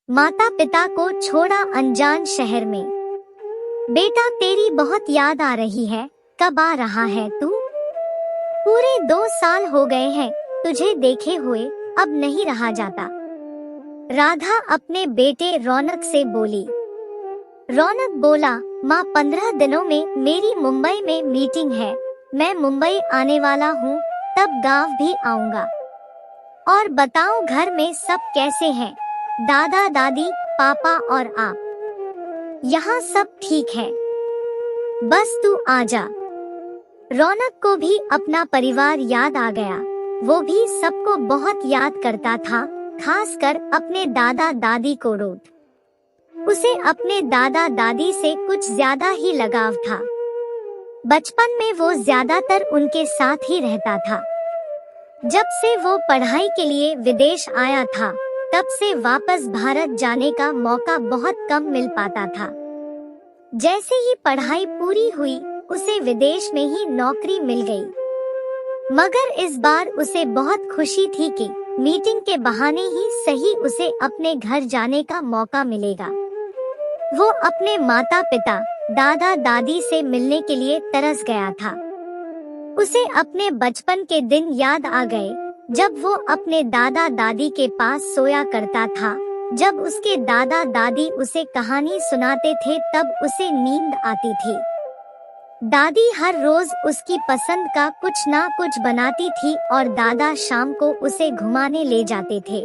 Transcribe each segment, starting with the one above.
माता पिता को छोड़ा अनजान शहर में। बेटा तेरी बहुत याद आ रही है, कब आ रहा है तू? पूरे 2 साल हो गए हैं तुझे देखे हुए, अब नहीं रहा जाता। राधा अपने बेटे रौनक से बोली। रौनक बोला, माँ 15 दिनों में मेरी मुंबई में मीटिंग है, मैं मुंबई आने वाला हूँ, तब गांव भी आऊंगा। और बताओ घर में सब कैसे हैं? दादा दादी, पापा और आप? यहाँ सब ठीक है, बस तू आजा। रौनक को भी अपना परिवार याद आ गया, वो भी सबको बहुत याद करता था, खासकर अपने दादा दादी को। रोज उसे अपने दादा दादी से कुछ ज्यादा ही लगाव था। बचपन में वो ज्यादातर उनके साथ ही रहता था। जब से वो पढ़ाई के लिए विदेश आया था, तब से वापस भारत जाने का मौका बहुत कम मिल पाता था। जैसे ही पढ़ाई पूरी हुई, उसे विदेश में ही नौकरी मिल गई। मगर इस बार उसे बहुत खुशी थी कि मीटिंग के बहाने ही सही उसे अपने घर जाने का मौका मिलेगा। वो अपने माता पिता, दादा दादी से मिलने के लिए तरस गया था। उसे अपने बचपन के दिन याद आ गए, जब वो अपने दादा दादी के पास सोया करता था। जब उसके दादा दादी उसे कहानी सुनाते थे, तब उसे नींद आती थी। दादी हर रोज उसकी पसंद का कुछ ना कुछ बनाती थी और दादा शाम को उसे घुमाने ले जाते थे।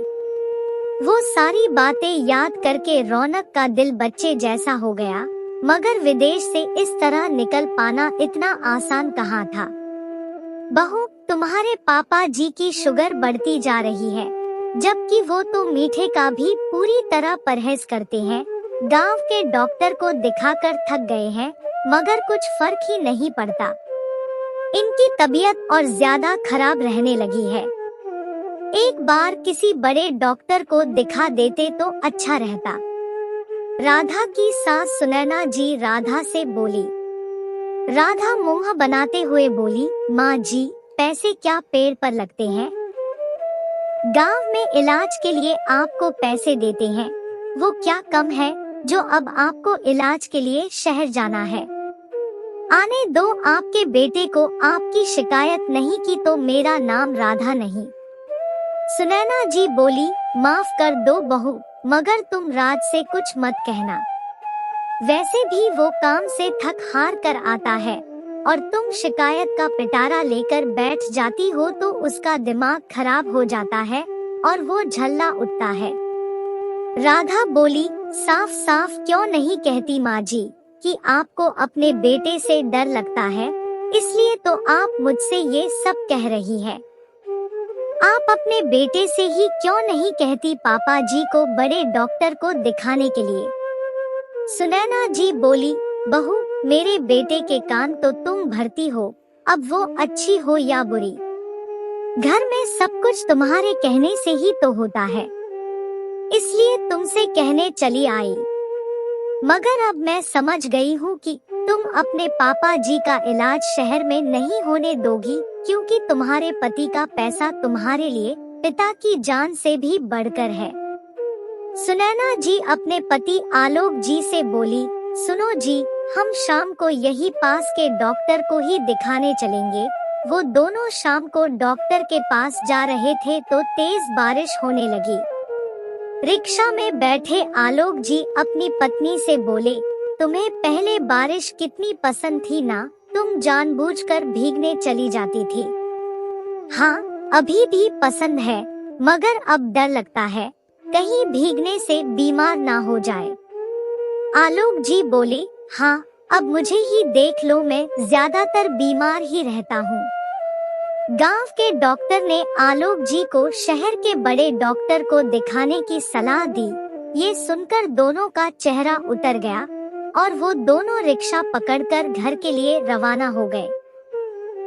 वो सारी बातें याद करके रौनक का दिल बच्चे जैसा हो गया। मगर विदेश से इस तरह निकल पाना इतना आसान कहाँ था। बहू, तुम्हारे पापा जी की शुगर बढ़ती जा रही है, जबकि वो तो मीठे का भी पूरी तरह परहेज करते हैं। गांव के डॉक्टर को दिखाकर थक गए हैं, मगर कुछ फर्क ही नहीं पड़ता। इनकी तबीयत और ज्यादा खराब रहने लगी है। एक बार किसी बड़े डॉक्टर को दिखा देते तो अच्छा रहता। राधा की सास सुनैना जी राधा से बोली। राधा मुंह बनाते हुए बोली, माँ जी, पैसे क्या पेड़ पर लगते हैं? गांव में इलाज के लिए आपको पैसे देते हैं, वो क्या कम है जो अब आपको इलाज के लिए शहर जाना है? आने दो आपके बेटे को, आपकी शिकायत नहीं की तो मेरा नाम राधा नहीं। सुनैना जी बोली, माफ कर दो बहू, मगर तुम राज से कुछ मत कहना। वैसे भी वो काम से थक हार कर आता है और तुम शिकायत का पिटारा लेकर बैठ जाती हो तो उसका दिमाग खराब हो जाता है और वो झल्ला उठता है। राधा बोली, साफ साफ क्यों नहीं कहती माँ जी कि आपको अपने बेटे से डर लगता है, इसलिए तो आप मुझसे ये सब कह रही है। आप अपने बेटे से ही क्यों नहीं कहती पापा जी को बड़े डॉक्टर को दिखाने के लिए? सुनैना जी बोली, बहू, मेरे बेटे के कान तो तुम भरती हो, अब वो अच्छी हो या बुरी, घर में सब कुछ तुम्हारे कहने से ही तो होता है, इसलिए तुमसे कहने चली आई। मगर अब मैं समझ गई हूँ कि तुम अपने पापा जी का इलाज शहर में नहीं होने दोगी, क्योंकि तुम्हारे पति का पैसा तुम्हारे लिए पिता की जान से भी बढ़कर है। सुनैना जी अपने पति आलोक जी से बोली, सुनो जी, हम शाम को यही पास के डॉक्टर को ही दिखाने चलेंगे। वो दोनों शाम को डॉक्टर के पास जा रहे थे तो तेज बारिश होने लगी। रिक्शा में बैठे आलोक जी अपनी पत्नी से बोले, तुम्हें पहले बारिश कितनी पसंद थी ना, तुम जानबूझकर भीगने चली जाती थी। हाँ, अभी भी पसंद है, मगर अब डर लगता है कहीं भीगने से बीमार ना हो जाए। आलोक जी बोले, हाँ, अब मुझे ही देख लो, मैं ज्यादातर बीमार ही रहता हूँ। गांव के डॉक्टर ने आलोक जी को शहर के बड़े डॉक्टर को दिखाने की सलाह दी। ये सुनकर दोनों का चेहरा उतर गया और वो दोनों रिक्शा पकड़कर घर के लिए रवाना हो गए।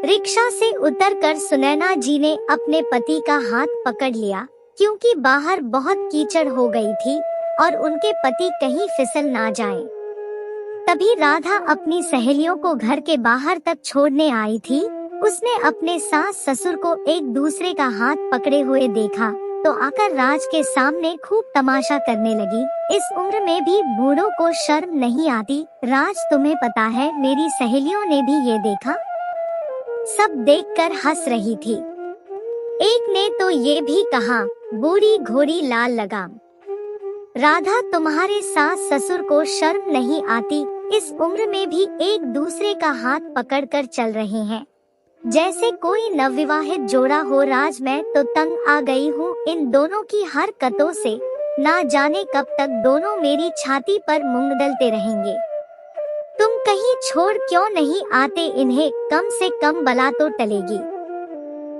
रिक्शा से उतरकर सुनैना जी ने अपने पति का हाथ पकड़ लिया, क्योंकि बाहर बहुत कीचड़ हो गई थी और उनके पति कहीं फिसल ना जाए। तभी राधा अपनी सहेलियों को घर के बाहर तक छोड़ने आई थी। उसने अपने सास ससुर को एक दूसरे का हाथ पकड़े हुए देखा तो आकर राज के सामने खूब तमाशा करने लगी। इस उम्र में भी बूढ़ों को शर्म नहीं आती। राज, तुम्हें पता है मेरी सहेलियों ने भी ये देखा। सब देखकर हंस रही थी। एक ने तो ये भी कहा, बूढ़ी घोड़ी लाल लगाम। राधा, तुम्हारे सास ससुर को शर्म नहीं आती? इस उम्र में भी एक दूसरे का हाथ पकड़कर चल रहे हैं जैसे कोई नवविवाहित जोड़ा हो। राज, मैं तो तंग आ गई हूँ इन दोनों की हरकतों से। ना जाने कब तक दोनों मेरी छाती पर मुंगदलते रहेंगे। तुम कहीं छोड़ क्यों नहीं आते इन्हें? कम से कम बला तो टलेगी।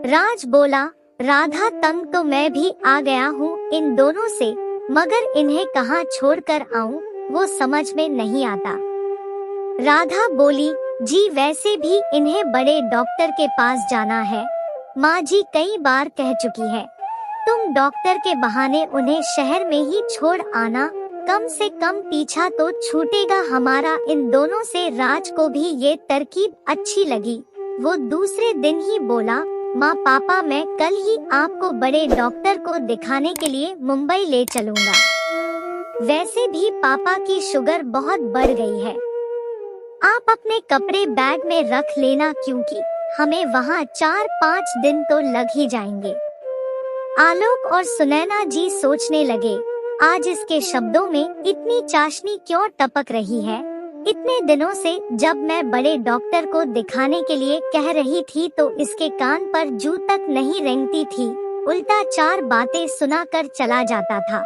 राज बोला, राधा, तंग तो मैं भी आ गया हूँ इन दोनों से, मगर इन्हें कहाँ छोड़कर आऊँ वो समझ में नहीं आता। राधा बोली, जी वैसे भी इन्हें बड़े डॉक्टर के पास जाना है। माँ जी कई बार कह चुकी है, तुम डॉक्टर के बहाने उन्हें शहर में ही छोड़ आना, कम से कम पीछा तो छूटेगा हमारा इन दोनों से। राज को भी ये तरकीब अच्छी लगी। वो दूसरे दिन ही बोला, माँ पापा, मैं कल ही आपको बड़े डॉक्टर को दिखाने के लिए मुंबई ले चलूंगा। वैसे भी पापा की शुगर बहुत बढ़ गई है। आप अपने कपड़े बैग में रख लेना क्योंकि हमें वहाँ 4-5 दिन तो लग ही जाएंगे। आलोक और सुनैना जी सोचने लगे, आज इसके शब्दों में इतनी चाशनी क्यों टपक रही है। इतने दिनों से जब मैं बड़े डॉक्टर को दिखाने के लिए कह रही थी तो इसके कान पर जू तक नहीं रेंगती थी, उल्टा 4 बातें सुनाकर चला जाता था।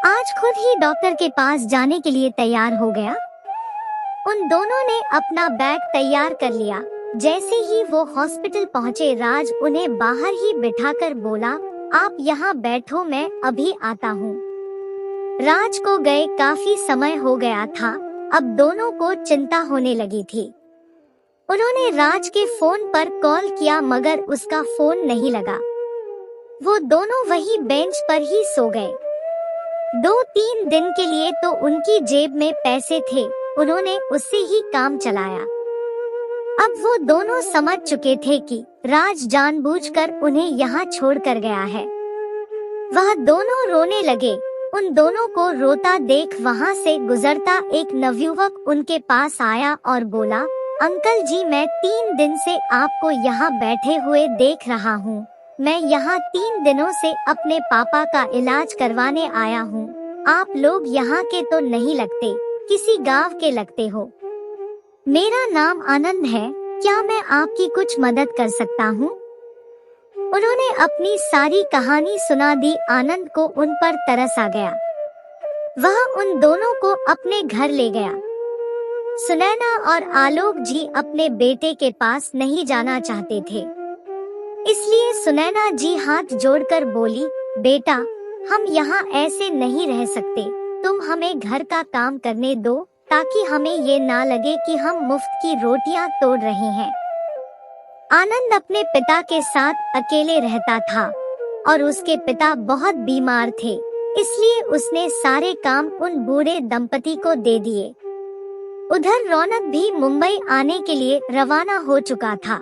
आज खुद ही डॉक्टर के पास जाने के लिए तैयार हो गया। उन दोनों ने अपना बैग तैयार कर लिया। जैसे ही वो हॉस्पिटल पहुँचे, राज उन्हें बाहर ही बिठाकर बोला, आप यहाँ बैठो, मैं अभी आता हूँ। राज को गए काफी समय हो गया था। अब दोनों को चिंता होने लगी थी। उन्होंने राज के फोन पर कॉल किया मगर उसका फोन नहीं लगा। वो दोनों वही बेंच पर ही सो गए। 2-3 दिन के लिए तो उनकी जेब में पैसे थे, उन्होंने उससे ही काम चलाया। अब वो दोनों समझ चुके थे कि राज जानबूझकर उन्हें यहाँ छोड़कर गया है। वह दोनों रोने लगे। उन दोनों को रोता देख वहाँ से गुजरता एक नवयुवक उनके पास आया और बोला, अंकल जी, मैं 3 दिन से आपको यहाँ बैठे हुए देख रहा हूँ। मैं यहाँ 3 दिनों से अपने पापा का इलाज करवाने आया हूँ। आप लोग यहाँ के तो नहीं लगते, किसी गांव के लगते हो। मेरा नाम आनंद है, क्या मैं आपकी कुछ मदद कर सकता हूँ? उन्होंने अपनी सारी कहानी सुना दी। आनंद को उन पर तरस आ गया। वह उन दोनों को अपने घर ले गया। सुनैना और आलोक जी अपने बेटे के पास नहीं जाना चाहते थे, इसलिए सुनैना जी हाथ जोड़कर बोली, बेटा, हम यहाँ ऐसे नहीं रह सकते। तुम हमें घर का काम करने दो ताकि हमें ये ना लगे कि हम मुफ्त की रोटियां तोड़ रहे हैं। आनंद अपने पिता के साथ अकेले रहता था और उसके पिता बहुत बीमार थे, इसलिए उसने सारे काम उन बूढ़े दंपति को दे दिए। उधर रौनक भी मुंबई आने के लिए रवाना हो चुका था।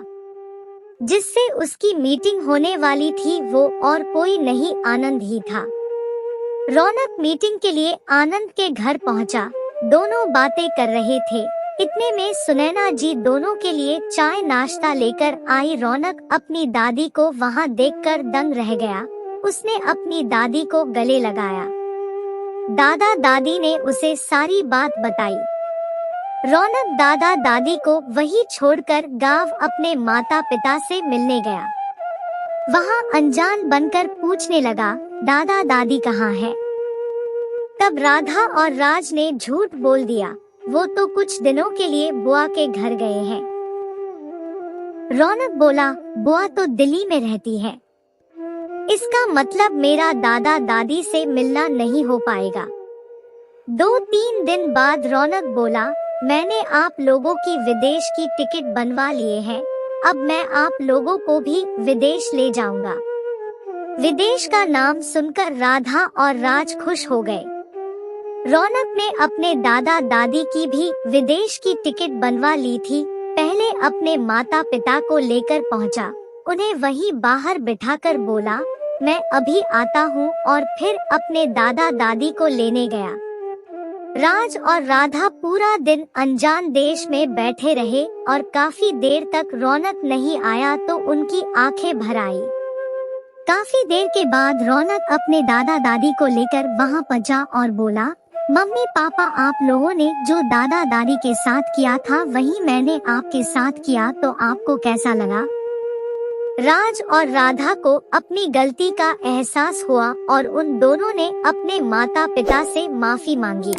जिससे उसकी मीटिंग होने वाली थी वो और कोई नहीं, आनंद ही था। रौनक मीटिंग के लिए आनंद के घर पहुंचा। दोनों बातें कर रहे थे। इतने में सुनैना जी दोनों के लिए चाय नाश्ता लेकर आई। रौनक अपनी दादी को वहां देखकर दंग रह गया। उसने अपनी दादी को गले लगाया। दादा दादी ने उसे सारी बात बताई। रौनक दादा दादी को वही छोड़कर गांव अपने माता पिता से मिलने गया। वहां अनजान बनकर पूछने लगा, दादा दादी कहाँ हैं? तब राधा और राज ने झूठ बोल दिया, वो तो कुछ दिनों के लिए बुआ के घर गए हैं। रौनक बोला, बुआ तो दिल्ली में रहती है, इसका मतलब मेरा दादा दादी से मिलना नहीं हो पाएगा। 2-3 दिन बाद रौनक बोला, मैंने आप लोगों की विदेश की टिकट बनवा लिए हैं, अब मैं आप लोगों को भी विदेश ले जाऊंगा। विदेश का नाम सुनकर राधा और राज खुश हो गए। रौनक ने अपने दादा दादी की भी विदेश की टिकट बनवा ली थी। पहले अपने माता पिता को लेकर पहुंचा। उन्हें वहीं बाहर बिठाकर बोला, मैं अभी आता हूँ, और फिर अपने दादा दादी को लेने गया। राज और राधा पूरा दिन अनजान देश में बैठे रहे और काफी देर तक रौनक नहीं आया तो उनकी आंखें भर आई। काफी देर के बाद रौनक अपने दादा दादी को लेकर वहां पहुंचा और बोला, मम्मी पापा, आप लोगों ने जो दादा दादी के साथ किया था वही मैंने आपके साथ किया, तो आपको कैसा लगा? राज और राधा को अपनी गलती का एहसास हुआ और उन दोनों ने अपने माता पिता से माफी मांगी।